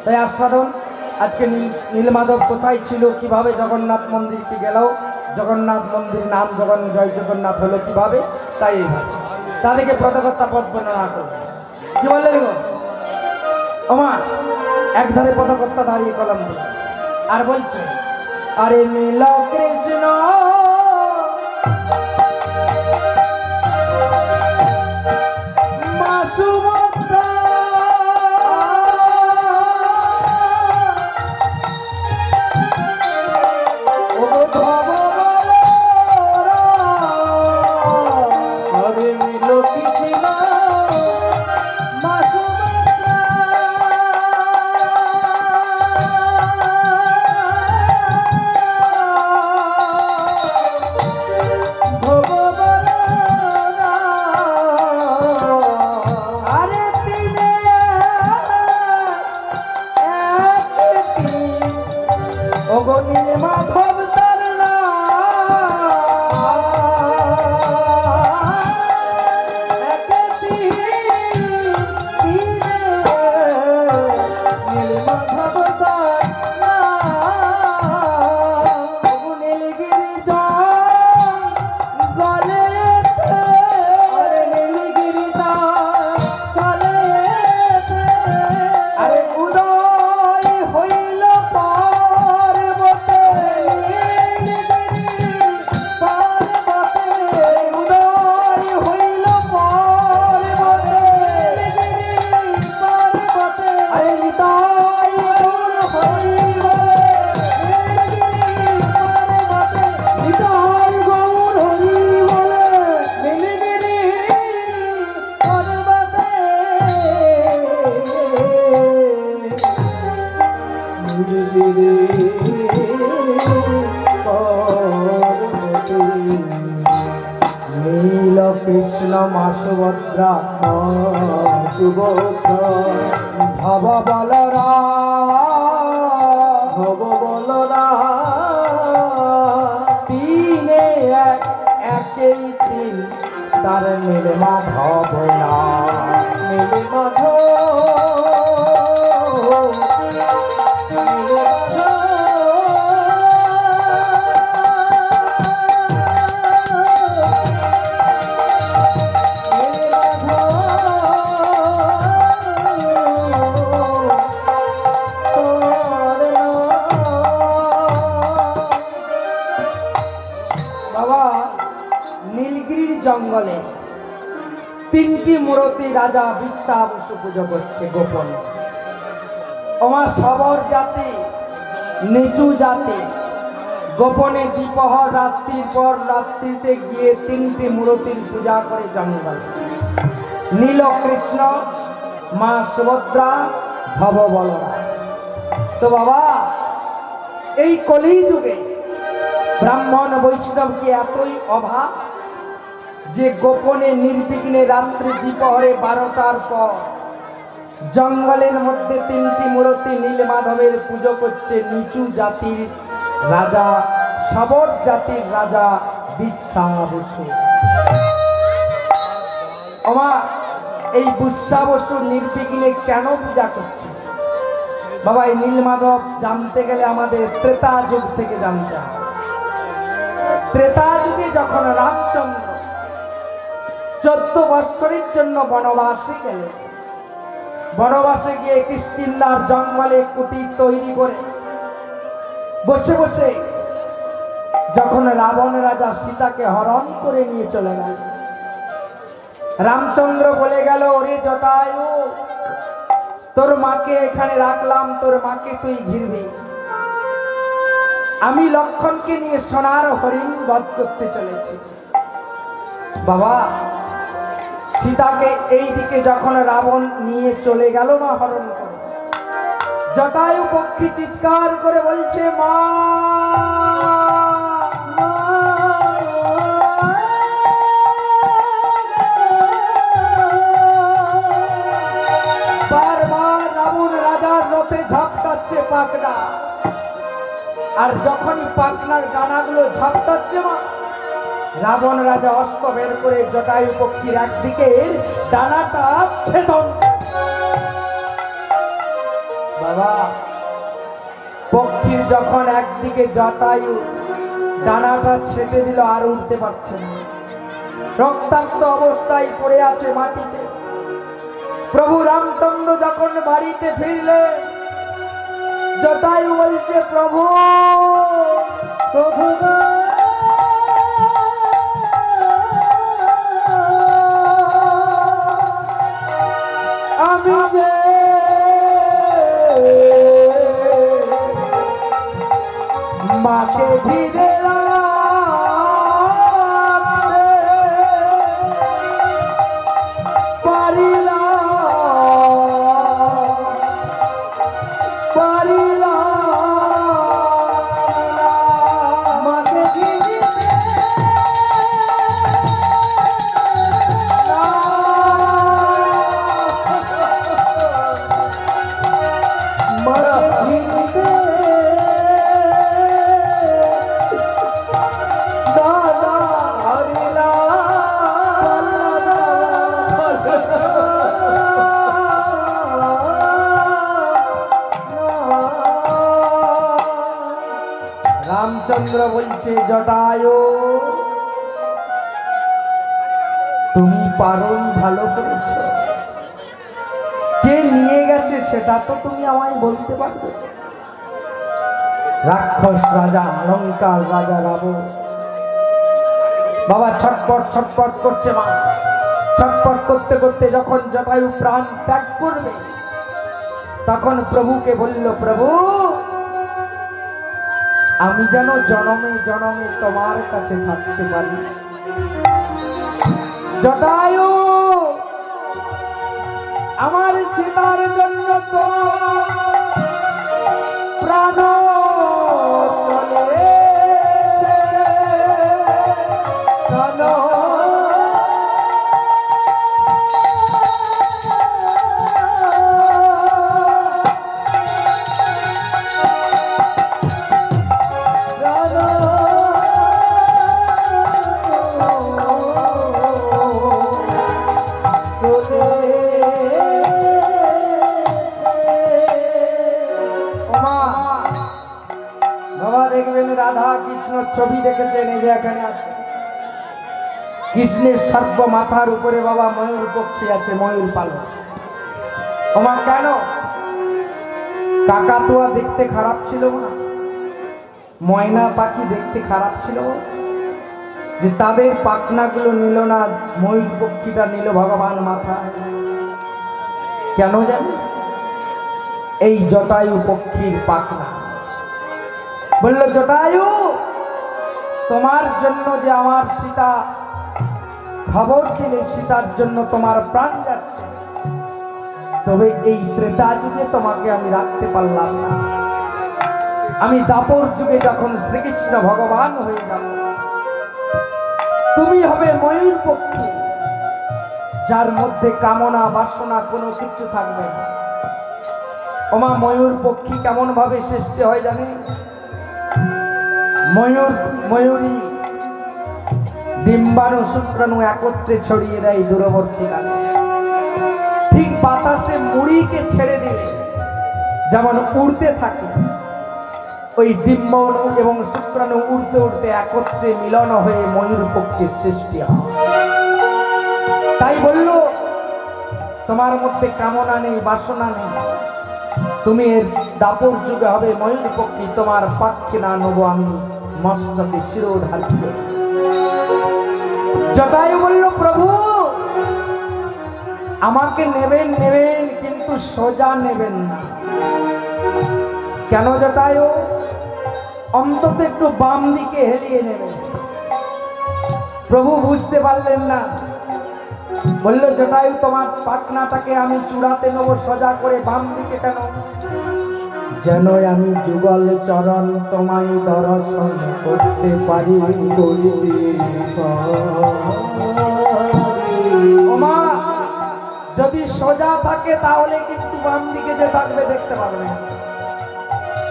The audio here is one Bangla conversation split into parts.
তাই আস্বাদন আজকে নীলমাধব কোথায় ছিল, কিভাবে জগন্নাথ মন্দিরকে গেল, জগন্নাথ মন্দির নাম জয় জগন্নাথ হলো কিভাবে, তাই এইভাবে তাদেরকে পদকর্তা পদ বর্ণনা করবে। কি বললেন গো আমার একধারে পদকর্তা দাঁড়িয়ে কলম দিল আর বলছে, আরে নীল কৃষ্ণ কৃষ্ণ মা সুভদ্রা ভব বলরা তিনে একই তিন তার নীলমাধব নীলমাধব জঙ্গলে তিনটি মূর্তি রাজা বিশ্বাবসু পুজো করছে গোপনে। আমার সবর জাতি নিচু জাতি গোপনে দ্বিপহর রাত্রির পর রাত্রিতে গিয়ে তিনটি মূর্তির পূজা করে জঙ্গলে। নীল কৃষ্ণ মা সুভদ্রা ভব বলরা। তো বাবা এই কলিযুগে ব্রাহ্মণ বৈষ্ণব কি এতই অভাব যে গোপনে নির্বিঘ্নে রাত্রি দ্বিপহরে 12টার পর জঙ্গলের মধ্যে তিনটি মূর্তি নীলমাধবের পুজো করছে নিচু জাতির রাজা সবর জাতির রাজা বিশ্বাবসু। আমার এই বিশ্বাবসু নির্বিঘ্নে কেন পূজা করছে বাবা? এই নীলমাধব জানতে গেলে আমাদের ত্রেতা যুগ থেকে জানতে হবে। ত্রেতা যুগে যখন রামচন্দ্র 14 বৎসরের জন্য বনবাসে গেলেন, বনবাসে গিয়ে কিষ্কিন্ধার জঙ্গলে কুটির তৈরি করে বসে বসে যখন রাবণ রাজা সীতাকে হরণ করে নিয়ে চলে গেল, রামচন্দ্র বলে গেল, ওরে জটায়ু তোর মাকে এখানে রাখলাম, তোর মাকে তুই ঘিরবি, আমি লক্ষণকে নিয়ে সোনার হরিণ বধ করতে চলেছি। বাবা সীতাকে এই দিকে যখন রাবণ নিয়ে চলে গেল না হরণ করে, জটায়ু পক্ষী চিৎকার করে বলছে, মা বারবার রাবণ রাজার রথে ঝাপটাচ্ছে পাকড়া, আর যখনই পাকনার গানাগুলো ঝাপটাচ্ছে মা, রাবণ রাজা অস্ত্র বের করে জটায়ু পক্ষীর একদিকে ডানাটা ছেদন। বাবা, পক্ষীর যখন একদিকে জটায়ু ডানাটা ছেটে দিল, আর উঠতে পারছে না, রক্তাক্ত অবস্থায় পড়ে আছে মাটিতে। প্রভু রামচন্দ্র যখন বাড়িতে ফিরলে, জটায়ু বলছে, প্রভু প্রভু আমি যে মাকে ঘিরে রামচন্দ্র বলছে, জটায়ু তুমি পারণ ভালো করেছ, কে নিয়ে গেছে সেটা তো তুমি আমায় বলতে পারবে। রাক্ষস রাজা, লঙ্কার রাজা রাবণ বাবা ছটপট ছটপট করছে। মা ছটপট করতে করতে যখন জটায়ু প্রাণ ত্যাগ করবে, তখন প্রভুকে বলল, প্রভু আমি যেন জনমে জনমে তোমার কাছে থাকতে পারি। জটায়ু আমার সীতার জন্য তো প্রাণ চলেছে, রাধা কৃষ্ণ ছবি দেখেছেন, এই যে এখানে আছে কৃষ্ণের সর্ব মাথার উপরে বাবা ময়ূর পক্ষী আছে, ময়ূর পালক। ওমা কেন? কাকাতুয়া দেখতে খারাপ ছিল না, ময়না পাখি দেখতে খারাপ ছিল, যে তাদের পাখনাগুলো নিল না, ময়ূর পক্ষীটা নিল ভগবান মাথায়। কেন জানি? এই জটায়ু পক্ষীর পাখনা। বলল, জটায়ু তোমার জন্য যে আমার সীতা, খবর দিলে সীতার জন্য তোমার প্রাণ যাচ্ছে, তবে এই ত্রেতা যুগে তোমাকে আমি রাখতে পারলাম না। আমি দাপর যুগে যখন শ্রীকৃষ্ণ ভগবান হয়ে যাব, তুমি হবে ময়ূর পক্ষী, যার মধ্যে কামনা বাসনা কোনো কিছু থাকবে না। ওমা ময়ূর পক্ষী কেমন ভাবে সৃষ্টি হয় জানি? ময়ূরী ডিম্বাণু শুক্রাণু একত্রে ছড়িয়ে দেয় দূরবর্তী কালে। ঠিক বাতাসে মুড়িকে ছেড়ে দিলে যেমন উড়তে থাকে, ওই ডিম্বাণু এবং শুক্রাণু উড়তে উড়তে একত্রে মিলন হয়ে ময়ূর পক্ষীর সৃষ্টি হয়। তাই বলল, তোমার মধ্যে কামনা নেই, বাসনা নেই, তুমি এর দাপর যুগে হবে ময়ূর পক্ষী, তোমার পাক্ষে না নেবো আমি মস্তকে শিরোধার্য। জটায়ু বলল, প্রভু আমাকে নেবেন নেবেন, কিন্তু সোজা নেবেন না। কেন জটায়ু? অন্তত একটু বাম দিকে হেলিয়ে নেবেন। প্রভু বুঝতে পারলেন না, বলল, জটায়ু তোমার পাখনাটাকে আমি চূড়াতে নেবো সোজা করে, বাম দিকে কেন? যেন আমি যুগল চরণ তোমায় দর্শন করতে পারি। ওমা যদি সোজা থাকে তাহলে কিন্তু বাম দিকে যে থাকবে দেখতে পারবে না।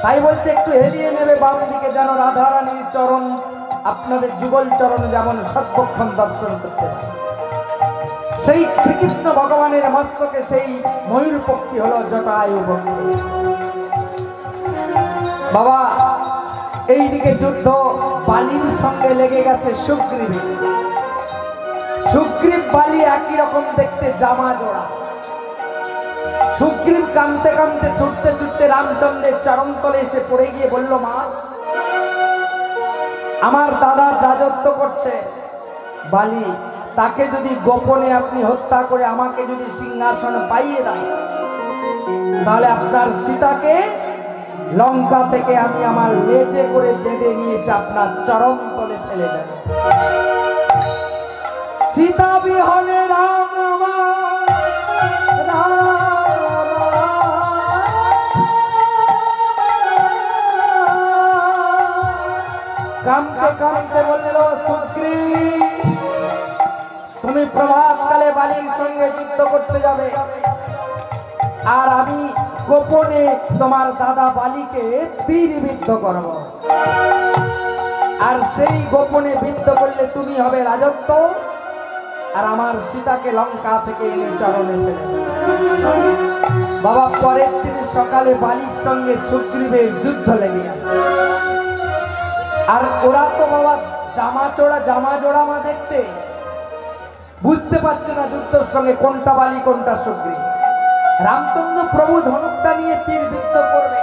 তাই বলছে একটু হেলিয়ে নেবে বাম দিকে, যেন রাধারানীর চরণ, আপনাদের যুগল চরণ যেমন সর্বক্ষণ দর্শন করতে পারে। সেই শ্রীকৃষ্ণ ভগবানের মস্তকে সেই ময়ূর পক্ষী হলো জটায়ু পক্ষী। বাবা এইদিকে যুদ্ধ বালির সঙ্গে লেগে গেছে সুগ্রীব। সুগ্রীব বালি একই রকম দেখতে, জামা জোড়া। সুগ্রীব কাঁদতে কাঁদতে ছুটতে ছুটতে রামচন্দ্রের চরণ তলে এসে পড়ে গিয়ে বলল, মা, আমার দাদা রাজত্ব করছে বালি, তাকে যদি গোপনে আপনি হত্যা করে আমাকে যদি সিংহাসন পাইয়ে দেন, তাহলে আপনার সীতাকে লঙ্কা থেকে আমি আমার লেজে করে বেঁধে নিয়ে এসে আপনার চরণ তলে ফেলে দেব। সীতা বিহনে রাম কামতে কামতে বলল, সুগ্রীব, তুমি প্রভাতকালে বালির সঙ্গে যুদ্ধ করতে যাবে, আর আমি গোপনে তোমার দাদা বালিকে তীর বিদ্ধ করব, আর সেই গোপনে বিদ্ধ করলে তুমি হবে রাজত্ব, আর আমার সীতাকে লঙ্কা থেকে এনে চরণে ফেলে দেবে। বাবা পরের দিন সকালে বালির সঙ্গে সুগ্রীবের যুদ্ধ লেগে গেল। আর ওরা তো বাবা জামা জোড়া মা দেখতে, বুঝতে পারছে না যুদ্ধের সঙ্গে কোনটা বালি কোনটা সুগ্রীব। রামচন্দ্র প্রভু ধনুকটা নিয়ে তীর বিদ্ধ করবে,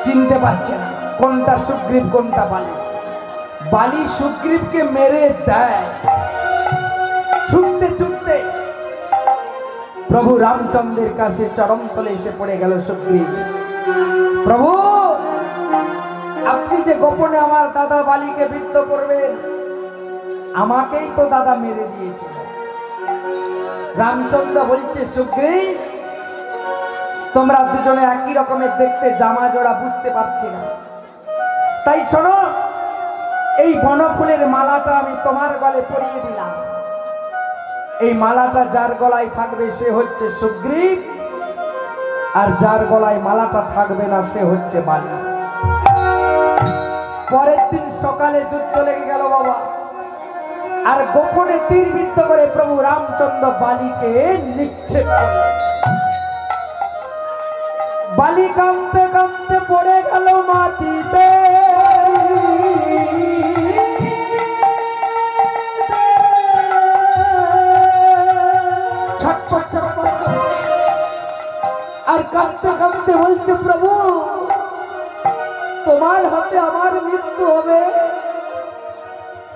চিনতে পারছে না কোনটা সুগ্রীব কোনটা বালি। বালি সুগ্রীবকে মেরে দেয়। ছুটতে ছুটতে প্রভু রামচন্দ্রের কাছে চরণ তলে এসে পড়ে গেল সুগ্রীব। প্রভু, আপনি যে গোপনে আমার দাদা বালিকে বিদ্ধ করবেন, আমাকেই তো দাদা মেরে দিয়েছিল। রামচন্দ্র বলছে, সুগ্রীব, তোমরা দুজনে একই রকমের দেখতে, জামা জোড়া বুঝতে পারছি না, তাই শোনো, এই বনফুলের মালাটা আমি তোমার গলে পরিয়ে দিলাম। এই মালাটা যার গলায় থাকবে সে হচ্ছে সুগ্রীব, আর যার গলায় মালাটা থাকবে না সে হচ্ছে বালি। পরের দিন সকালে যুদ্ধ লেগে গেল বাবা, আর গোপনে তীর বিদ্ধ করে প্রভু রামচন্দ্র বালিকে নিক্ষেপ করলেন। বালি কাঁদতে কাঁদতে পড়ে গেল মাটিতে। আর কাঁদতে কাঁদতে বলছে, প্রভু, তোমার হাতে আমার মৃত্যু হবে,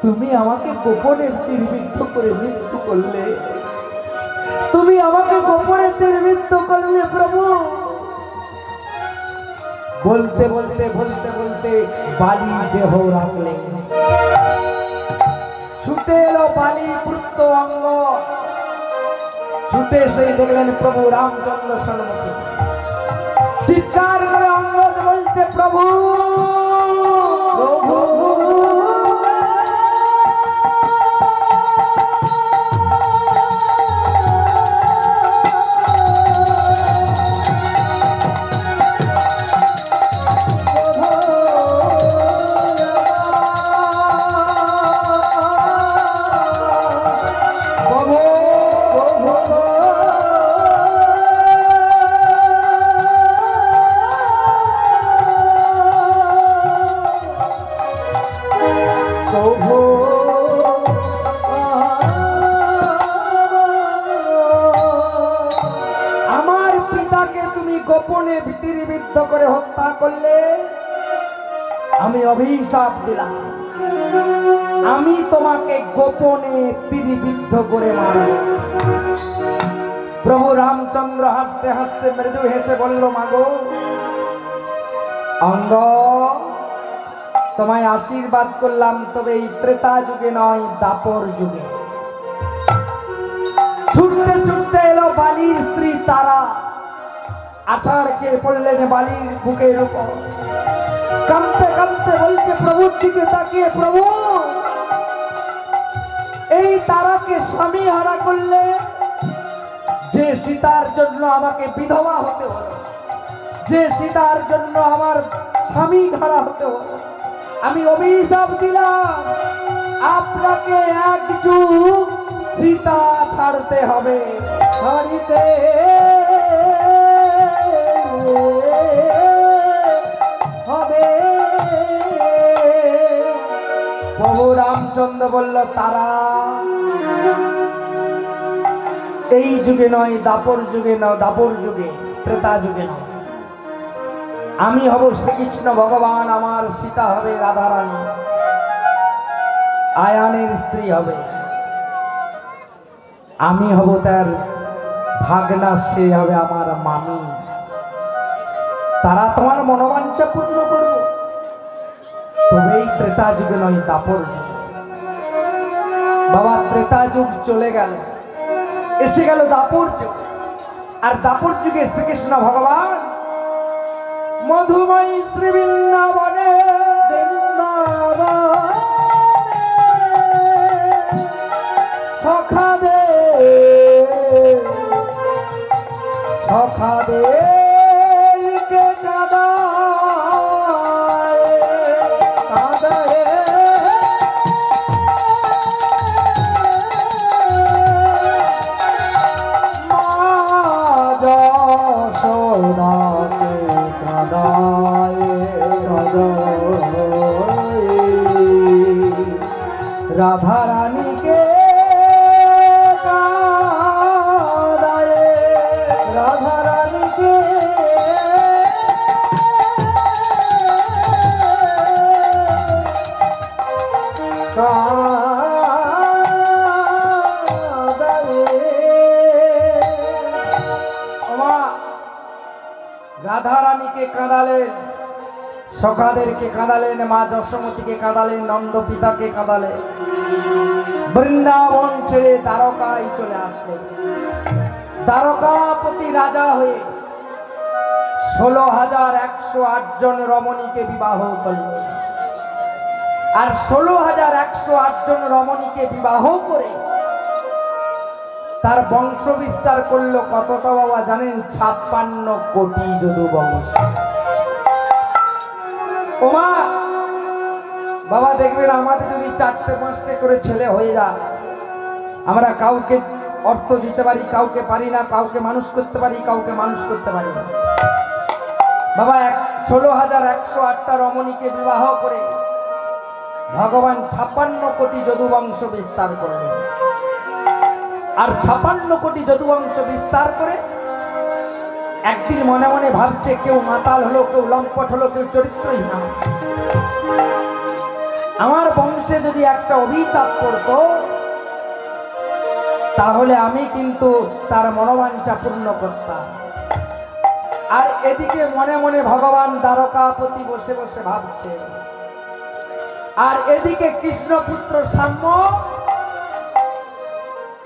তুমি আমাকে গোপনে তীরবিদ্ধ করে মৃত্যু করলে, তুমি আমাকে গোপনে তীরবিদ্ধ করলে প্রভু। বলতে বলতে বলতে বলতে বালি দেহ রাখলে। ছুটে এলো বালি পুত্র অঙ্গ, ছুটে এসে দেখলেন প্রভু রামচন্দ্র সম্মুখে। চিৎকার করে অঙ্গদ বলছে, প্রভু, প্রভু, গোপনে তীরবিদ্ধ করে হত্যা করলে, আমি অভিশাপ দিলাম, আমি তোমাকে গোপনে তীরবিদ্ধ করে মারব। প্রভু রামচন্দ্র হাসতে হাসতে মৃদু হেসে বলল, মাগো অঙ্গ, তোমায় আশীর্বাদ করলাম, তবে এই ত্রেতা যুগে নয়, দাপর যুগে। ছুটতে ছুটতে এলো বালির স্ত্রী তারা, আছাড় খেয়ে পড়লেন বালির বুকের উপর। কাঁদতে কাঁদতে বলছে প্রভুর দিকে তাকিয়ে, প্রভু, এই তারাকে স্বামী হারা করলে, যে সীতার জন্য আমাকে বিধবা হতে হলো, যে সীতার জন্য আমার স্বামী হারা হতে হলো, আমি অভিশাপ দিলাম, আপনাকে এক যুগ সীতা ছাড়তে হবে। ছাড়িতে রামচন্দ্র বলল, তারা এই যুগে নয়, দাপর যুগে নয়, দাপর যুগে, ত্রেতা যুগে নয়। আমি হব শ্রীকৃষ্ণ ভগবান, আমার সীতা হবে রাধারানী, আয়ানের স্ত্রী হবে, আমি হব তার ভাগনা, সে হবে আমার মামি। তারা তোমার মনোবাঞ্ছা পূর্ণ করবো, তবে এই ত্রেতা যুগে নয়, দাপর যুগে। বাবা, ত্রেতা যুগ চলে গেল, এসে গেল দাপর যুগ। আর দাপর যুগে শ্রীকৃষ্ণ ভগবান মধুময়ী শ্রী বৃন্দাবনে সখাদেরকে কাঁদায় কাঁদায় মা যশোদাকে কাঁদায় রাধা রানীকে রাধা রানীকে কাঁদালেন, সখাদেরকে কাঁদালেন, মা যশোমতীকে কাঁদালেন, নন্দ পিতাকে কাঁদালেন, বৃন্দাবন ছেড়ে দ্বারকায় চলে আসলেন। দ্বারকাপতি রাজা হয়ে 16,108 জন রমণীকে বিবাহ করলেন। আর 16,108 জন রমণীকে বিবাহ করে তার বংশ বিস্তার করলো কতটা বাবা জানেন? 56 কোটি যদু বংশ। ওমা বাবা, দেখবেন আমাদের যদি 4টে-5টে করে ছেলে হয়ে যায়, আমরা কাউকে অর্থ দিতে পারি, কাউকে পারি না, কাউকে মানুষ করতে পারি, কাউকে মানুষ করতে পারি না। বাবা 16,108টা রমণীকে বিবাহ করে ভগবান 56 কোটি যদুবংশ বিস্তার করলেন। আর 56 কোটি যদুবংশ বিস্তার করে একদিন মনে মনে ভাবছে, কেউ মাতাল হলো, কেউ লম্পট হলো, কেউ চরিত্রহীন। আমার বংশে যদি একটা অভিশাপ পড়তো, তাহলে আমি কিন্তু তার মনোবাঞ্ছা পূর্ণ করতাম। আর এদিকে মনে মনে ভগবান দ্বারকাপতি বসে বসে ভাবছে, আর এদিকে কৃষ্ণপুত্র সাম্য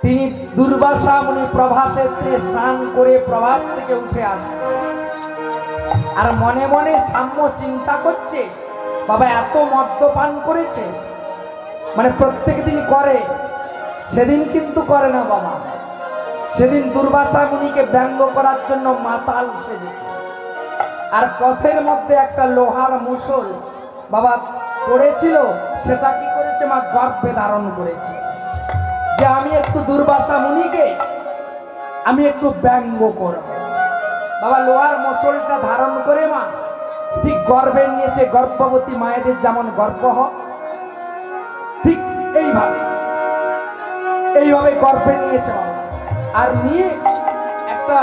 তিনি দুর্বাসা মুনি প্রভাসেত্রে স্নান করে প্রভাস থেকে উঠে আসছে। আর মনে মনে সাম্য চিন্তা করছে, বাবা এত মদ্যপান করেছে, মানে প্রত্যেক দিন করে, সেদিন কিন্তু করে না বাবা। সেদিন দুর্বাসা মুনিকে ব্যঙ্গ করার জন্য মাতাল সেজেছে। আর পথের মধ্যে একটা লোহার মুসল বাবা পড়েছিল, সেটা কি করেছে? মা গর্ভে ধারণ করেছে, যে আমি একটু দুর্বাসা মুনিকে আমি একটু ব্যঙ্গ করব। বাবা লোহার মুসলটা ধারণ করে মা ঠিক গর্ভে নিয়েছে। গর্ভবতী মায়েদের যেমন গর্ভ হয়, ঠিক এইভাবে গর্ভে নিয়েছে বাবা। আর নিয়ে একটা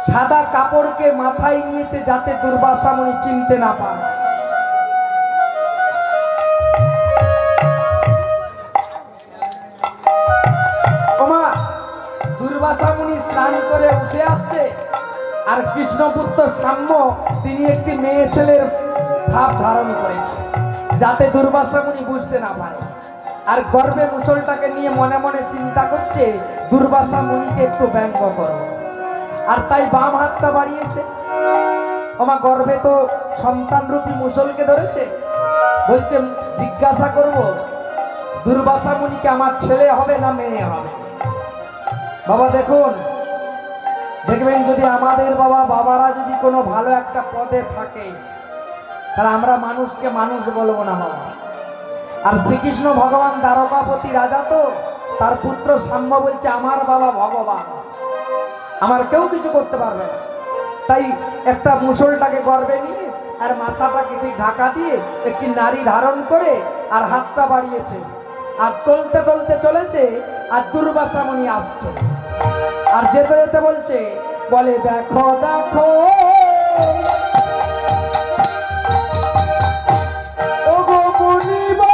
সাদা কাপড়কে মাথায় নিয়েছে, যাতে দুর্বাসা মুনি চিনতে না পারে। দুর্বাসা মুনি স্নান করে উঠে আসছে, আর কৃষ্ণপুত্র সাম্য তিনি একটি মেয়ে ছেলের ভাব ধারণ করেছে, যাতে দুর্বাসা মুনি বুঝতে না পারে। আর গর্ভে মুসলটাকে নিয়ে মনে মনে চিন্তা করছে, দুর্বাসা মুনিকে একটু ব্যঙ্গ করো। আর তাই বাম হাতটা বাড়িয়েছে। আমার গর্ভে তো সন্তান রূপী মুসলকে ধরেছে, বলছে জিজ্ঞাসা করব দুর্বাসা মুনিকে আমার ছেলে হবে না মেয়ে হবে। বাবা দেখবেন যদি আমাদের বাবারা যদি কোনো ভালো একটা পদে থাকে, তাহলে আমরা মানুষকে মানুষ বলবো না বাবা। আর শ্রীকৃষ্ণ ভগবান দ্বারকাপতি রাজা, তো তার পুত্র সাম্য বলছে, আমার বাবা ভগবান, আমার কেউ কিছু করতে পারবে না। তাই একটা মুষলটাকে গর্বে নিয়ে আর মাথাটাকে ঠিক ঢাকা দিয়ে একটি নারী ধারণ করে আর হাতটা বাড়িয়েছে আর টলতে টলতে চলেছে আর দুর্বাসা মুনি আসছে আর যেতে যেতে বলছে, বলে দেখো দেখো ওগো মুনিবা,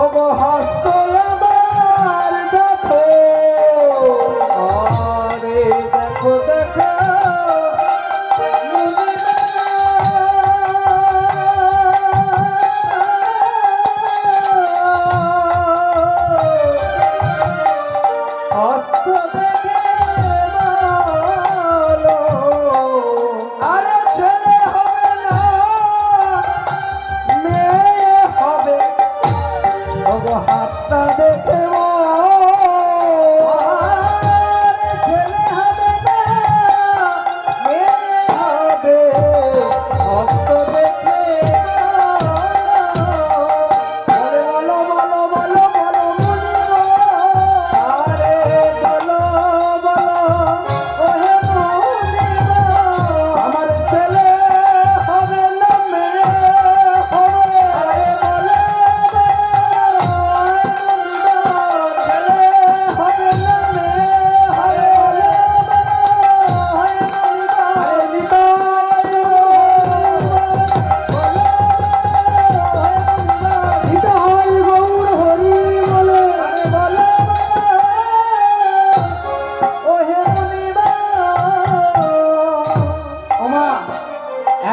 ওগো হস্ত আমার দেখো, আরে দেখো দেখো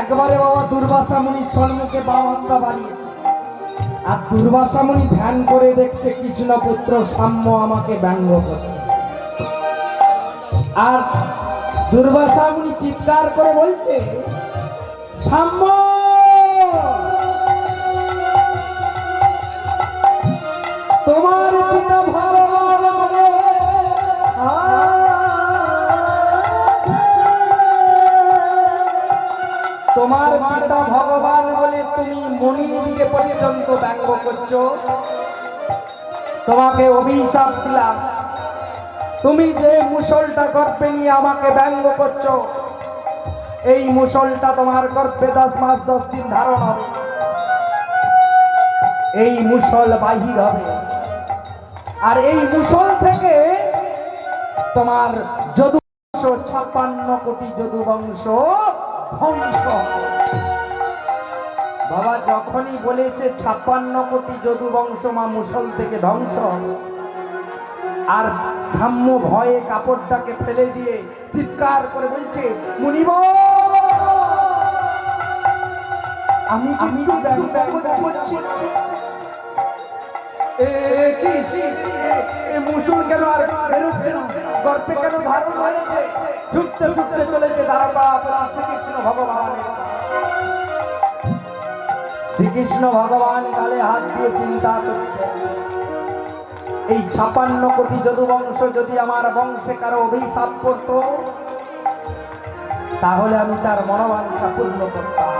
একবারে বাবা দুর্বাসা মুনির সম্মুখে বাবাটা বাড়িয়েছে আর দুর্বাসা মুনি ধ্যান করে দেখছে কৃষ্ণপুত্র সাম্য আমাকে ব্যঙ্গ করছে আর দুর্বাসা মুনি চিৎকার করে বলছে, সাম্য তোমার পিতা ভগবান বলে তোমার পিতা ভগবান বলে তুমি মনিদিকে পর্যন্ত ব্যঙ্গ করছো, তোমাকে অভিশাপ দিলাম, তুমি যে মুষলটা গর্ভে নিয়ে আমাকে ব্যঙ্গ করছো এই মুষলটা তোমার গর্ভে 10 মাস 10 দিন ধারণ হবে, এই মুষল বাহির হবে আর এই মুষল থেকে তোমার যদু 56 কোটি যদু বংশ ধ্বংস। বাবা যখনই বলেছে 56 কোটি যদু বংশ মা মুষল থেকে ধ্বংস, আর সাম্য ভয়ে কাপড়টাকে ফেলে দিয়ে চিৎকার করে বলছে, মুনিব আমি করছি মুসুল কেন আর বেরোচ্ছে না, গর্ভে কেন ধারণ হয়েছে, ছুটতে ছুটতে চলেছে দ্বারকা শ্রীকৃষ্ণ ভগবান। শ্রীকৃষ্ণ ভগবান গালে হাত দিয়ে চিন্তা করছে, এই 56 কোটি যদু বংশ যদি আমার বংশে কারো অভিশাপ করত তাহলে আমি তার মনোবাঞ্ছা পূর্ণ করতাম।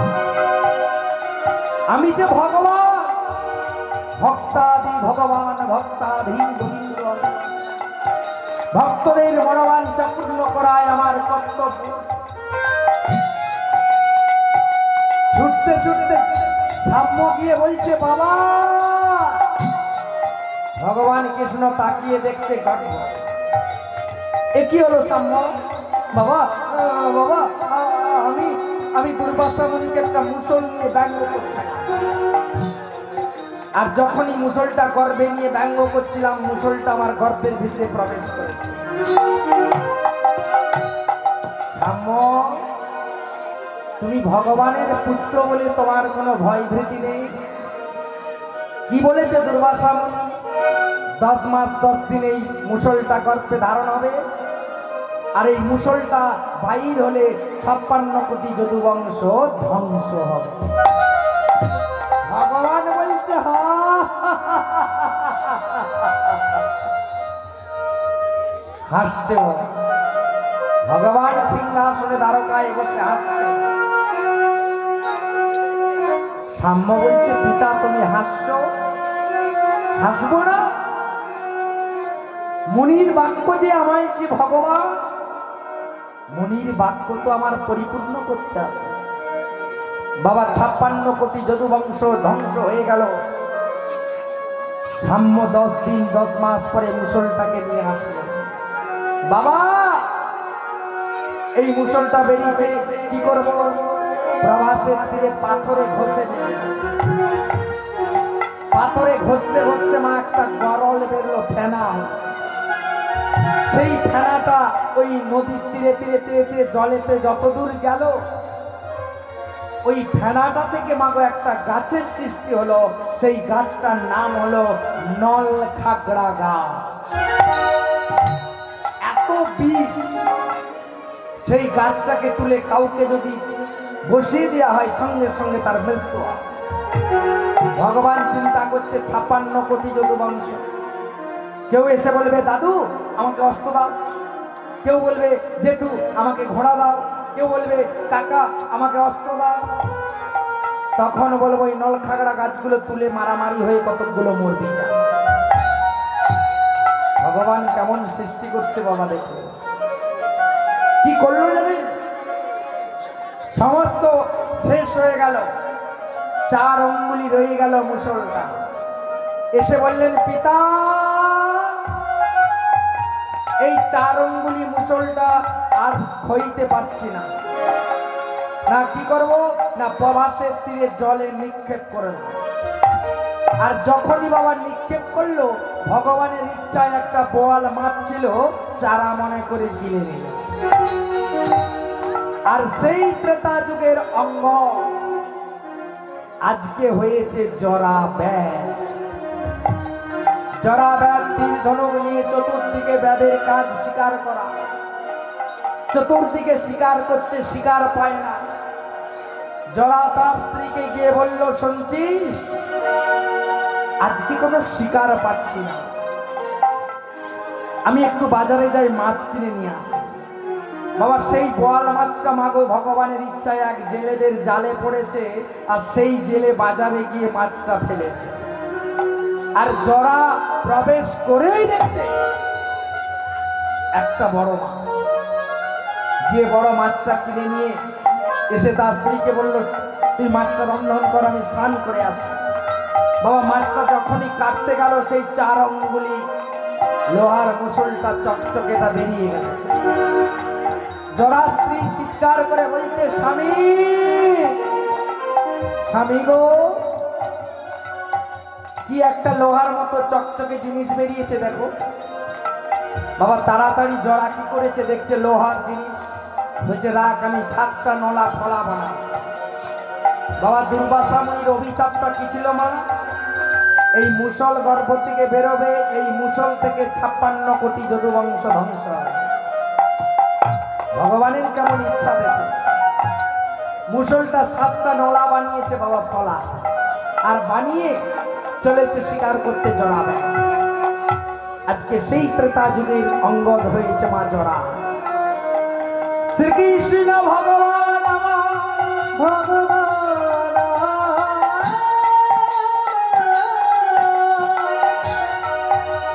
আমি যে ভগবান, ভক্তাদি ভগবান, ভক্তাধি গোবিন্দ, ভক্তদের মনোবাঞ্ছা পূর্ণ করায় আমার কর্তব্য। ছুটতে ছুটতে সাম্য গিয়ে বলছে, বাবা। ভগবান কৃষ্ণ তাকিয়ে দেখছে গর্ভ। এ কি হলো সাম্য? বাবা বাবা আমি দুর্বাসা মুনিকে একটা মুষল নিয়ে ব্যঙ্গ করছি, আর যখনই মুষলটা গর্ভে নিয়ে ব্যঙ্গ করছিলাম মুষলটা আমার গর্ভের ভিতরে প্রবেশ করেছে। সাম্য, তুমি ভগবানের পুত্র বলে তোমার কোনো ভয় ভীতি নেই। কি বলেছে দুর্বাসা মুনি? 10 মাস 10 দিন এই মুষলটা গর্ভে ধারণ হবে, আর এই মুষলটা বাহির হলে 56 কোটি যদু বংশ ধ্বংস হবে। ভগবান বলছে, হাসছে। ভগবান সিংহাসনে দ্বারকায় বসে হাসছে। সাম্য বলছে, পিতা তুমি হাসছো? হাসবো না? মুনির বাক্য যে আমায় যে ভগবান, মুনির বাক্য তো আমার পরিপূর্ণ করতে হবে। বাবা 56 কোটি যদুবংশ ধ্বংস হয়ে গেল। সাম্য 10 দিন 10 মাস পরে মুসলটাকে নিয়ে আসলেন। বাবা এই মুসলটা বেরিয়েছে, কি করব? প্রভাসের তীরে পাথরে ঘষে দিয়েছে। পাথরে ঘষতে ঘষতে মা একটা গরল বেরলো, ফেনা। সেই ফেনাটা ওই নদীর তীরে তীরে তীরে তীরে জলেতে যতদূর গেল, ওই ফেনাটা থেকে মাগো একটা গাছের সৃষ্টি হলো। সেই গাছটার নাম হলো নল খাগড়া গাছ। এত বিষ, সেই গাছটাকে তুলে কাউকে যদি বসিয়ে দেওয়া হয় সঙ্গে সঙ্গে তার মৃত্যু হয়। ভগবান চিন্তা করছে 56 কোটি যদুবংশ। কেউ এসে বলবে দাদু আমাকে অস্ত্র দাও, কেউ বলবে জেঠু আমাকে ঘোড়া দাও, কেউ বলবে কাকা আমাকে অস্ত্র দাও। তখন বলবো এই নলখাগড়া গাছগুলো তুলে মারামারি হয়ে কতগুলো মরবি যা। ভগবান কেমন সৃষ্টি করছে বাবা, দেখো কি করলো জানেন? সমস্ত শেষ হয়ে গেল, 4 আঙ্গুলি রয়ে গেল মুসলটা। এসে বললেন পিতা এই 4 আঙ্গুলি মুসলটা আর খইতে পারছি না, না কি করব? না প্রভাসের তীরে জলে নিক্ষেপ করে দেব। আর যখনই বাবা নিক্ষেপ করলো, ভগবানের ইচ্ছায় একটা বোয়াল মাছ ছিল, চারা মনে করে গিলে নিল। আর সেই ত্রেতা যুগের অঙ্গ আজকে হয়েছে জরাব্যাধ। জরাব্যাধ তীর ধনুক নিয়ে চতুর্দিকে ব্যাধের কাজ শিকার করা, চতুর্দিকে শিকার করছে, শিকার পায় না। জরা তার স্ত্রীকে গিয়ে বলল, শুনছিস আজকে কোনো শিকার পাচ্ছি না, আমি একটু বাজারে যাই মাছ কিনে নিয়ে আসি। বাবা সেই বোয়াল মাছটা মাগো ভগবানের ইচ্ছায় এক জেলেদের জালে পড়েছে, আর সেই জেলে বাজারে গিয়ে মাছটা ফেলেছে। আর জরা প্রবেশ করেই দেখছে একটা বড় মাছ। গিয়ে বড় মাছটা কিনে নিয়ে এসে তার স্ত্রীকে বলল, তুই মাছটা রন্ধন কর, আমি স্নান করে আসি। বাবা মাছটা যখনই কাটতে গেল, সেই 4 আঙ্গুলি লোহার মুসলটা চকচকেটা বেরিয়ে গেল। জরা স্ত্রী চিৎকার করে বলছে, স্বামী স্বামী গো, কি একটা লোহার মতো চকচকে জিনিস বেরিয়েছে দেখো। বাবা তাড়াতাড়ি জরা কি করেছে, দেখছে লোহার জিনিস। বলছে রাখ, আমি 7টা নলা ফলা বানাবো। বাবা দুর্বাসা মুনির অভিশাপটা কি ছিল মা? এই মুসল গর্ভ থেকে বেরোবে, এই মুসল থেকে 56 কোটি যদুবংশ ধ্বংস হবে। ভগবানের কেমন ইচ্ছা দেখে, মুসলটা 7টা নলা বানিয়েছে বাবা ফলা, আর বানিয়ে চলেছে শিকার করতে জড়াবে। আজকে সেই ত্রেতা যুগের অঙ্গদ হয়েছে মা জরা। শ্রীকৃষ্ণ ভগবান আমার ভগবান,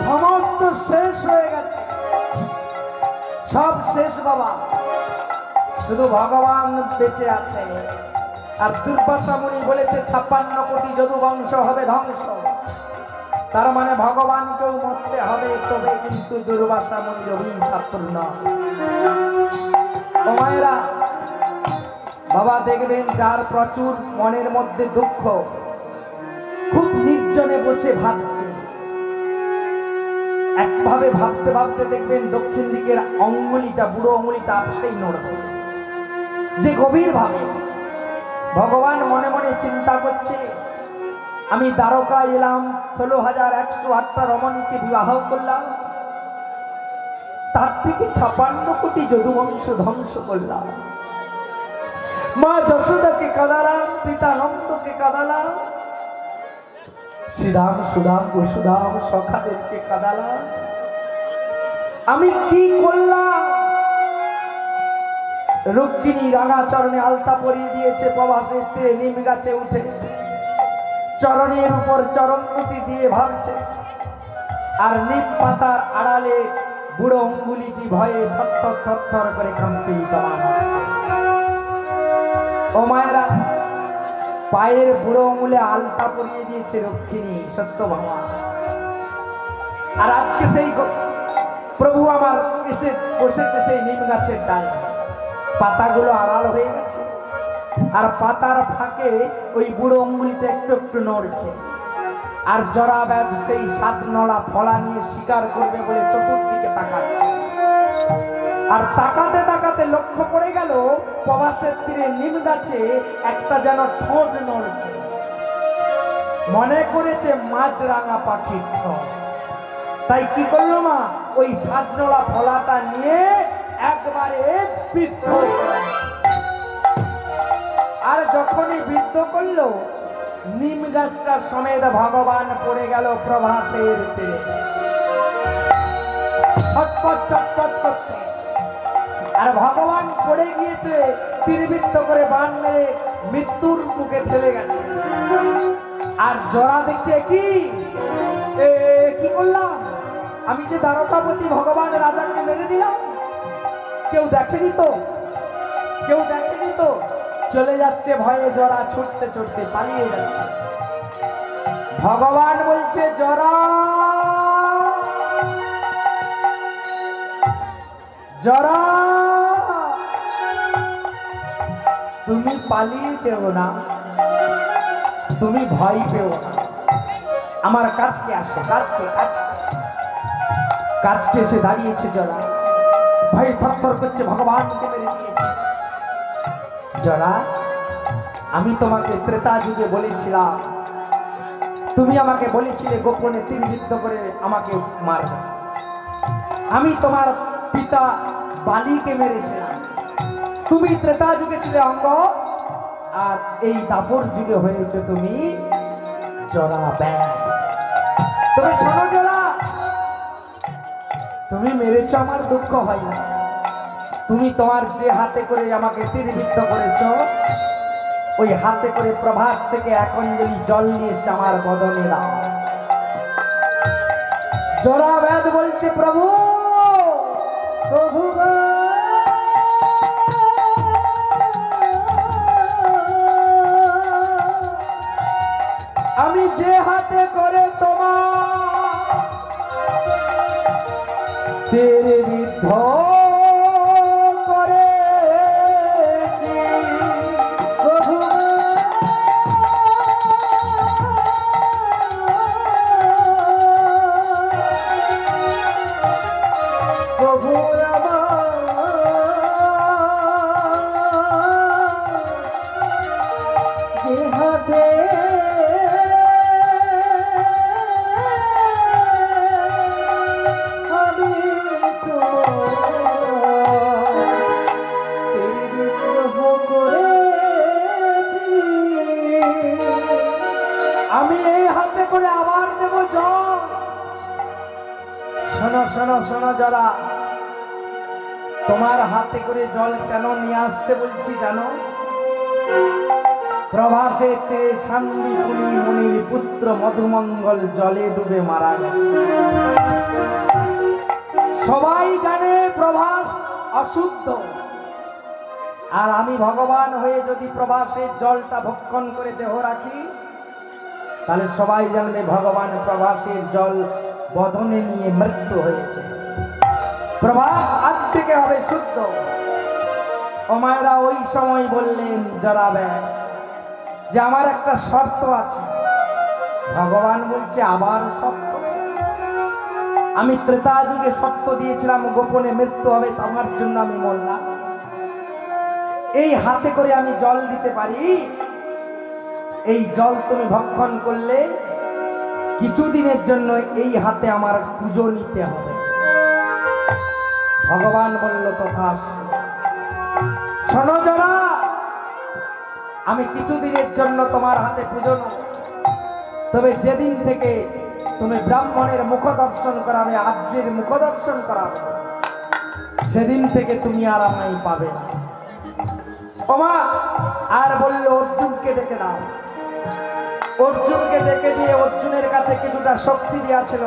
সমস্ত শেষ হয়ে গেছে, সব শেষ বাবা, শুধু ভগবান বেঁচে আছে। আর দুর্বাসা মুনি বলেছে 56 কোটি যদুবংশ হবে ধ্বংস। তার মানে ভগবানকেও মরতে হবে, তবে কিন্তু দুর্বাসা মুনির অভিশাপ পূর্ণ। ও মায়েরা বাবা দেখবেন, যার প্রচুর মনের মধ্যে দুঃখ, খুব নির্জনে বসে ভাবছে, একভাবে ভাবতে ভাবতে দেখবেন দক্ষিণ দিকের অঙ্গুলিটা, বুড়ো অঙ্গুলিটা আপসেই নড়বে। যে গভীর ভাবে ভগবান মনে মনে চিন্তা করছে, আমি দ্বারকা এলাম, 16,108টা রমণীকে বিবাহ করলাম, তার থেকে 56 কোটি যদুবংশ ধ্বংস করলাম। মা যশোদাকে কাঁদালাম, পিতা নন্দকে কাঁদালাম, শ্রীরাম সুদাম বসুদাম সখাদেরকে কাঁদালাম। আমি কি করলাম? রুক্মিণী রাঙা চরণে আলতা পরিয়ে দিয়েছে, প্রভাসের তীরে নিম গাছে উঠে চরণের উপর চরণ দুটি দিয়ে ভাবছে, আর নিম পাতার আড়ালে বুড়ো অঙ্গুলিটি ভয়ে থরথর থরথর করে কম্পিতমান হচ্ছে। ও মায়েরা, পায়ের বুড়ো আঙুলে আলতা পরিয়ে দিয়েছে রক্ষিণী সত্যভামা। আর আজকে সেই প্রভু আমার এসে বসেছে সেই নিম গাছের ডালে, পাতাগুলো আড়াল হয়ে গেছে, আর পাতার ফাঁকে ওই বুড়ো অঙ্গুলিটা একটু একটু নড়ছে। আর জরাব্যাধ সেই সাত নড়া ফলা নিয়ে শিকার করবে বলে চতুর্দিকে তাকাচ্ছে। আর তাকাতে তাকাতে লক্ষ্য পড়ে গেল প্রবাসের তীরে নিম গাছে একটা যেন ঠোঁট নড়ছে। মনে করেছে মাছরাঙা পাখির ঠোঁট। তাই কি করলো মা, ওই সাত নড়া ফলাটা নিয়ে একবারে বিদ্ধ করল। আর যখনই বিদ্ধ করলো, নিম গাছটা সমেত ভগবান পড়ে গেল প্রভাসের তীরে। ছটপট ছটপট করছে, আর ভগবান পড়ে গিয়েছে, তীরবৃত্ত করে বাণ মেরে মৃত্যুর মুখে ঠেলে গেছে। আর জরা দেখছে কি কি করলাম, আমি যে দ্বারকাপতি ভগবান রাজাকে মেরে দিলাম, কেউ দেখেনি তো, কেউ দেখেনি তো। চলে যাচ্ছে ভয়ে, জরা ছুটতে ছুটতে পালিয়ে যাচ্ছে। ভগবান বলছে, জরা জরা তুমি পালিয়ে যেও না, তুমি ভয় পেও না, আমার কাছকে আসো, কাছকে কাছকে এসে দাঁড়িয়েছে জরা। ভয় থরথর করছে, ভগবানকে মেরে দিয়েছে। জরা, আমি তোমাকে ত্রেতা যুগে বলেছিলাম, তুমি আমাকে বলেছিলে গোপনে তীরবিদ্ধ করে আমাকে মারবে। আমি তোমার পিতা বালিকে মেরেছিলাম, তুমি ত্রেতা যুগে ছিলে অঙ্গ, আর এই দাপর যুগে হয়েছে তুমি জরা ব্যাগ। তবে শোনো জরা, তুমি মেরেছ আমার দুঃখ হয় না, তুমি তোমার যে হাতে করে আমাকে তীরবিদ্ধ করেছ, ওই হাতে করে প্রভাস থেকে এক অঞ্জলি জল নিয়ে এসে আমার বদনে দাও। জরা ব্যাধ বলছে, প্রভু প্রভু আমি যে হাতে করে তোমার তীরবিদ্ধ করেছি, প্রভু প্রভু যে হাতে আমি এই হাতে করে আবার দেব জল। শোনো শোনো শোনো জরা, তোমার হাতে করে জল কেন নিয়ে আসতে বলছি জানো? প্রভাসে শান্তিপুরী মুনির পুত্র মধুমঙ্গল জলে ডুবে মারা গেছে। সবাই জানে প্রভাস অশুদ্ধ, আর আমি ভগবান হয়ে যদি প্রভাসের জলটা ভক্ষণ করে দেহ রাখি, তাহলে সবাই জানবে ভগবান প্রভাসের জল বদনে নিয়ে মৃত্যু হয়েছে। প্রভাস আজ থেকে হবে শুদ্ধ। ও মায়েরা, ওই সময় বললেন জরাবে যে আমার একটা শর্ত আছে। ভগবান বলছে, আবার শর্ত? আমি ত্রেতা যুগে শর্ত দিয়েছিলাম গোপনে মৃত্যু হবে, আমার জন্য আমি মরলাম। এই হাতে করে আমি জল দিতে পারি, এই জল তুমি ভক্ষণ করলে কিছুদিনের জন্য এই হাতে আমার পুজো নিতে হবে। ভগবান বলল, তথা শোনো জরা, আমি কিছুদিনের জন্য তোমার হাতে পুজো নেব, তবে যেদিন থেকে তুমি ব্রাহ্মণের মুখ দর্শন করাবে, আর্যের মুখ দর্শন করাবে, সেদিন থেকে তুমি আর আমায় পাবে না। ওমা আর বলল, অর্জুনকে ডেকে দাও। অর্জুনকে ডেকে দিয়ে অর্জুনের কাছে কিছুটা শক্তি দিয়েছিল।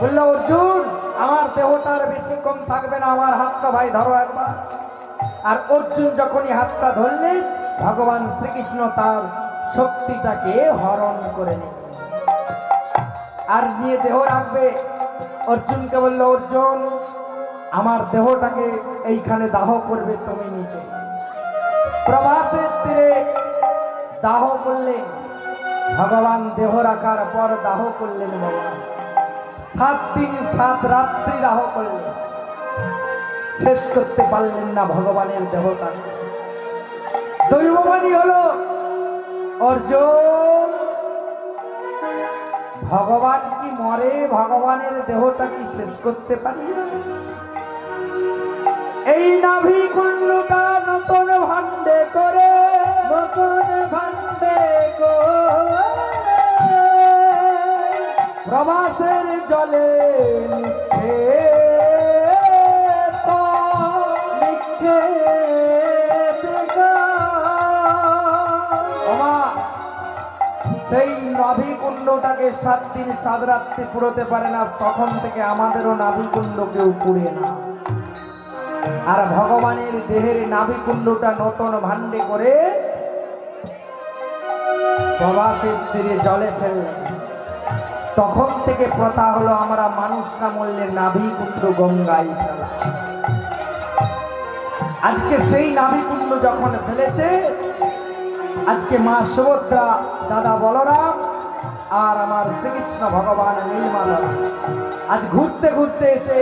বলল, অর্জুন আমার দেহটার বেশি কম থাকবে না, আমার হাতটা ভাই ধরো একবার। আর অর্জুন যখনই হাতটা ধরলেন, ভগবান শ্রীকৃষ্ণ তার শক্তিটাকে হরণ করে নিলেন আর নিয়ে দেহ রাখবে। অর্জুনকে বলল, অর্জুন আমার দেহটাকে এইখানে দাহ করবে তুমি নিচে। প্রভাসের তীরে দাহ করলেন ভগবান, দেহ রাখার পর দাহ করলেন ভগবান। 7 দিন 7 রাত্রি দাহ করলেন, শেষ করতে পারলেন না ভগবানের দেহটা। দৈববাণী হলো, অর্জুন ভগবান কি মরে? ভগবানের দেহটা কি শেষ করতে পারি? এই নাভি কুণ্ডটা নতুন ভান্ডে করে, নতুন ভান্ডে করে প্রবাসের জলে সেই নাভি কুণ্ডটাকে 7 দিন 7 রাত্রি পুরোতে পারে না, তখন থেকে আমাদেরও নাভি কুণ্ড কেউ পুড়ে না। আর ভগবানের দেহের নাভি কুণ্ডটা নতুন ভান্ডে করে প্রবাসের তীরে জলে ফেললেন। তখন থেকে প্রথা হলো, আমরা মানুষ না মরলে নাভি কুণ্ড গঙ্গায় ফেলা। আজকে সেই নাভি কুণ্ড যখন ফেলেছে, আজকে মা সুভদ্রা, দাদা বলরাম আর আমার শ্রীকৃষ্ণ ভগবান নীলমাধব আজ ঘুরতে ঘুরতে এসে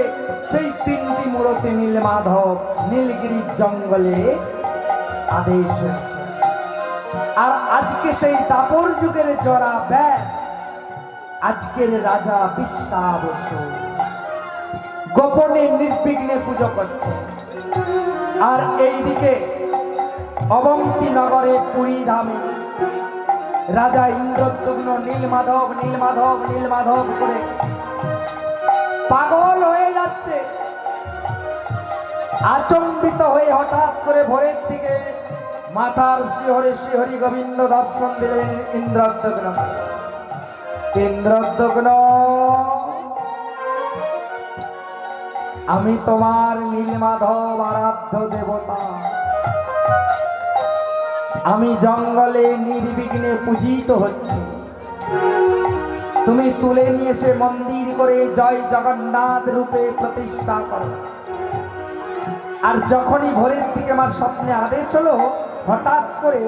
সেই 3টি মূর্তি নীলমাধব নীলগিরির জঙ্গলে আদেশ হয়েছে। আর আজকে সেই দাপর যুগের জরা ব্যাগ আজকের রাজা বিশ্বাবসু গোপনে নির্বিঘ্নে পুজো করছে। আর এইদিকে অবন্তী নগরে পুরী ধামে রাজা ইন্দ্রদ্যুম্ন নীলমাধব নীলমাধব নীলমাধব করে পাগল হয়ে যাচ্ছে। আচম্বিত হয়ে হঠাৎ করে ভোরের দিকে মাথার শিহরে শিহরি গোবিন্দ দর্শন দিলেন ইন্দ্রদ্যুম্ন। ইন্দ্রদ্যুম্ন, আমি তোমার নীলমাধব আরাধ্য দেবতা, আমি জঙ্গলে নির্বিঘ্নে পূজিত হচ্ছি। তুমি তুলে নিয়ে এসে মন্দির করে জয় জগন্নাথ রূপে প্রতিষ্ঠা করো। আর যখনই ভোরের দিকে আমার স্বপ্নে আদেশ হলো, হঠাৎ করে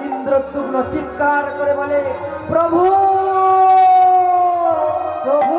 ইন্দ্রদ্যুম্ন চিৎকার করে বলে, প্রভু প্রভু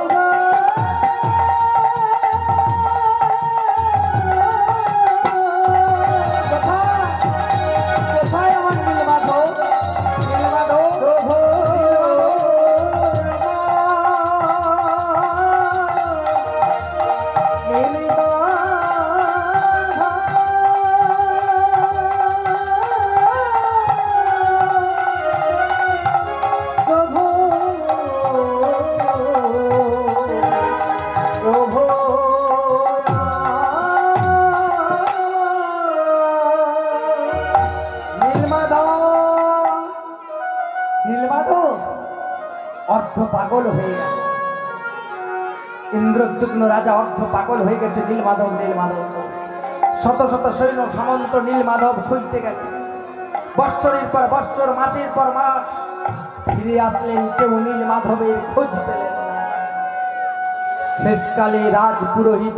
অর্ধ পাগল হয়ে গেল। ইন্দ্রদ্যুম্ন রাজা অর্ধ পাগল হয়ে গেছে। নীলমাধব নীলমাধব শত শত সৈন্য সামন্ত নীলমাধব খুঁজতে গেল। বৎসরের পর বৎসর, মাসের পর মাস ফিরে আসলেন, কেউ নীলমাধবের খোঁজ পেলেন না। শেষকালে রাজ পুরোহিত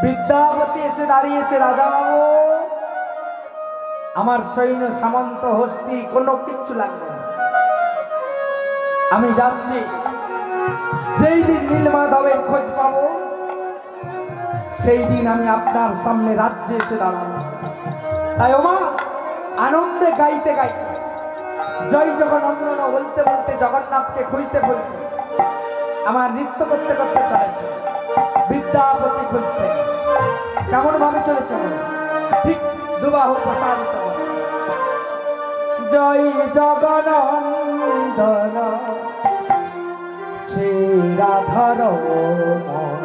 বিদ্যাপতি এসে দাঁড়িয়েছে, রাজা বাবু আমার সৈন্য সামন্ত হস্তি কোনো কিচ্ছু লাগবে না, আমি যাচ্ছি। যেই দিন নীলমাধবের খোঁজ পাবো সেই দিন আমি আপনার সামনে রাজ্যে এসে দাঁড়াবো। তাই ওমা আনন্দে গাইতে গাইতে, জয় জগন্নাথ বলতে বলতে, জগন্নাথকে খুঁজতে খুঁজতে, আমার নৃত্য করতে করতে চলেছে বিদ্যাপতি খুঁজতে। কেমন ভাবে চলেছে? ঠিক দুবাহু প্রসারিত, জয় জগনন্দন শ্রীরাধার মন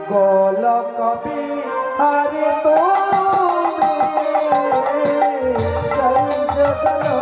গোলক বিহারে তুমি, জয় জগন্নাথ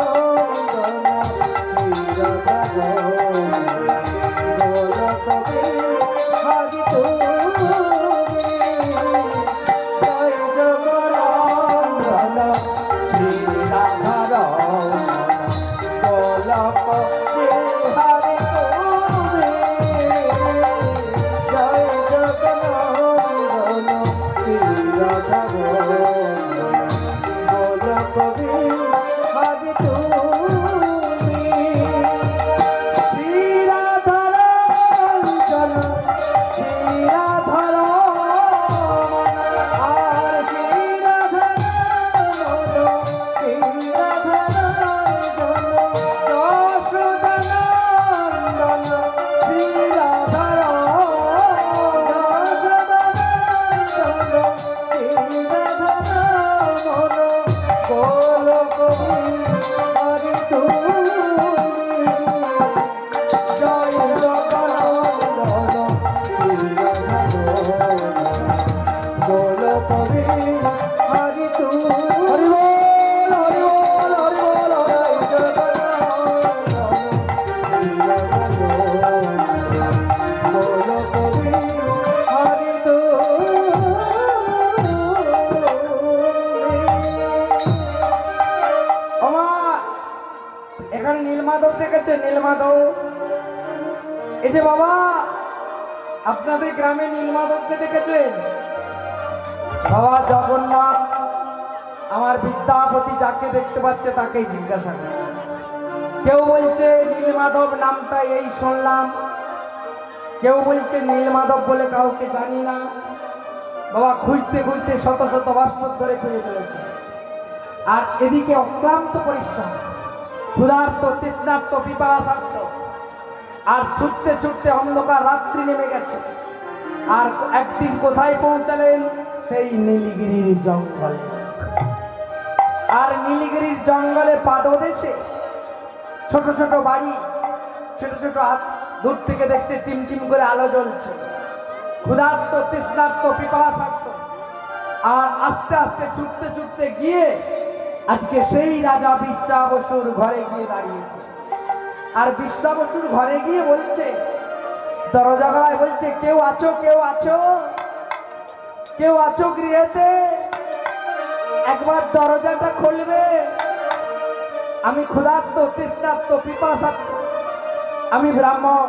এই যে বাবা, আপনাদের গ্রামে নীলমাধবকে দেখেছেন? বাবা জগন্নাথ আমার বিদ্যাপতি যাকে দেখতে পাচ্ছে তাকেই জিজ্ঞাসা করছে। কেউ বলছে নীলমাধব নামটা এই শুনলাম, কেউ বলছে নীলমাধব বলে কাউকে জানি না। বাবা খুঁজতে খুঁজতে শত শত বছর ধরে খুঁজে চলেছে। আর এদিকে অক্লান্ত পরিশ্রম, ক্ষুধার্ত, তৃষ্ণার্ত, পিপাসার্ত, আর ছুটতে ছুটতে অন্ধকার রাত্রি নেমে গেছে। আর একদিন কোথায় পৌঁছালেন? সেই নীলগিরির জঙ্গলে। আর নীলগিরির জঙ্গলে পাদদেশে ছোট ছোট বাড়ি, ছোট ছোট দূর থেকে দেখছে টিম টিম করে আলো জ্বলছে। ক্ষুধার্ত, তৃষ্ণার্ত, পিপাসার্ত, আর আস্তে আস্তে ছুটতে ছুটতে গিয়ে আজকে সেই রাজা বিশ্বাবসুর ঘরে গিয়ে দাঁড়িয়েছে। আর বিশ্বাবসুর ঘরে গিয়ে বলছে, দরজা গলায় বলছে, কেউ আছো, কেউ আছো, কেউ আছো গৃহেতে? একবার দরজাটা খুলবে। আমি ক্ষুধার্ত, তৃষ্ণার্ত, পিপাসার্ত, আমি ব্রাহ্মণ,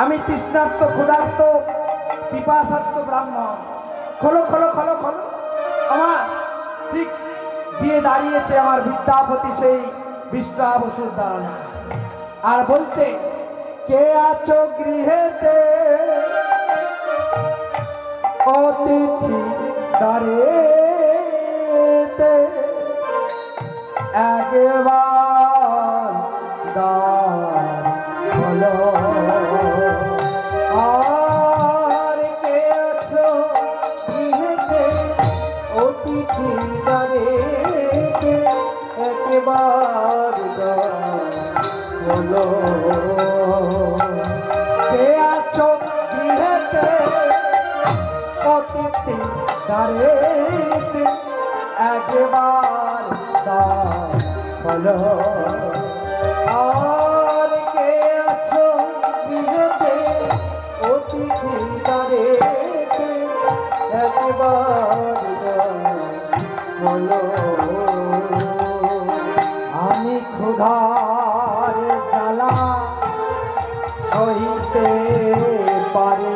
আমি তৃষ্ণার্ত, ক্ষুধার্ত, পিপাসার্ত ব্রাহ্মণ। খোলো খোলো খোলো খোলো। আমার ঠিক দিয়ে দাঁড়িয়েছে আমার বিদ্যাপতি সেই বিশ্বাবসুর দাঁড়ানো, আর বলছে, কে আছো গৃহেতে? অতিথি দ্বারেতে একবার দ্বার খোলো। আর কে আছো গৃহেতে? অতিথি দ্বারেতে একবার দ্বার খোলো। কে আছো গৃহেতে? অতিথি দ্বারেতে একবার দ্বার খোলো। আর কে আছো গৃহেতে? অতিথি দ্বারেতে একবার দ্বার খোলো। আমি ক্ষুধার জ্বালা সহিতে পারি